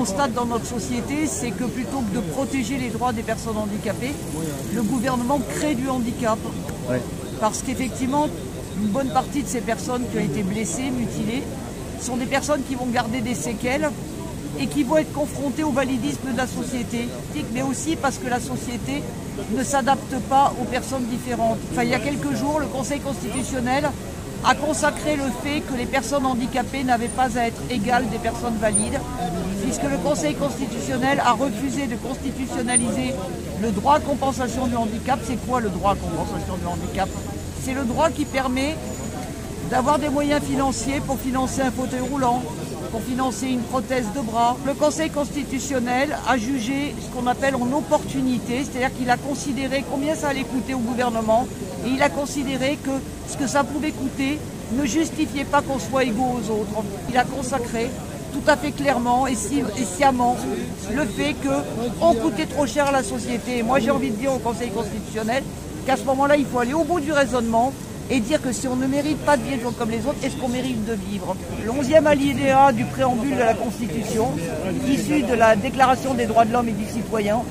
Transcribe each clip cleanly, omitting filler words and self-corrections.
constate dans notre société, c'est que plutôt que de protéger les droits des personnes handicapées, le gouvernement crée du handicap. Ouais. Parce qu'effectivement, une bonne partie de ces personnes qui ont été blessées, mutilées, sont des personnes qui vont garder des séquelles et qui vont être confrontées au validisme de la société, mais aussi parce que la société ne s'adapte pas aux personnes différentes. Enfin, il y a quelques jours, le Conseil constitutionnel a consacré le fait que les personnes handicapées n'avaient pas à être égales des personnes valides, puisque le Conseil constitutionnel a refusé de constitutionnaliser le droit à compensation du handicap. C'est quoi le droit à compensation du handicap? C'est le droit qui permet d'avoir des moyens financiers pour financer un fauteuil roulant, pour financer une prothèse de bras. Le Conseil constitutionnel a jugé ce qu'on appelle en opportunité, c'est-à-dire qu'il a considéré combien ça allait coûter au gouvernement, et il a considéré que ce que ça pouvait coûter ne justifiait pas qu'on soit égaux aux autres. Il a consacré tout à fait clairement et sciemment le fait qu'on coûtait trop cher à la société. Et moi j'ai envie de dire au Conseil constitutionnel qu'à ce moment-là, il faut aller au bout du raisonnement et dire que si on ne mérite pas de vivre comme les autres, est-ce qu'on mérite de vivre? Le 11e alinéa du préambule de la Constitution, issu de la Déclaration des droits de l'homme et du citoyen,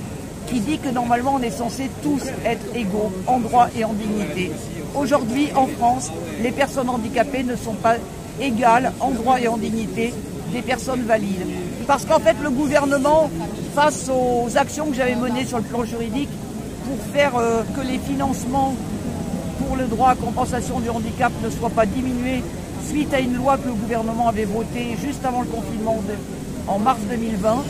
qui dit que normalement on est censé tous être égaux en droit et en dignité. Aujourd'hui, en France, les personnes handicapées ne sont pas égales en droit et en dignité des personnes valides. Parce qu'en fait, le gouvernement, face aux actions que j'avais menées sur le plan juridique, pour faire que les financements pour le droit à compensation du handicap ne soient pas diminués suite à une loi que le gouvernement avait votée juste avant le confinement en mars 2020.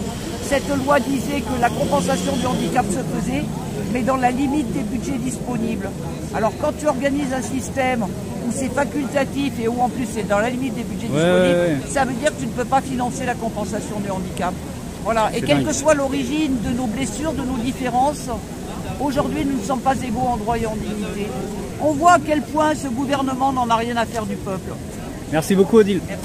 Cette loi disait que la compensation du handicap se faisait, mais dans la limite des budgets disponibles. Alors quand tu organises un système où c'est facultatif et où en plus c'est dans la limite des budgets disponibles, ça veut dire que tu ne peux pas financer la compensation du handicap. Voilà. Et quelle que soit l'origine de nos blessures, de nos différences, aujourd'hui nous ne sommes pas égaux en droit et en dignité. On voit à quel point ce gouvernement n'en a rien à faire du peuple. Merci beaucoup Odile. Merci.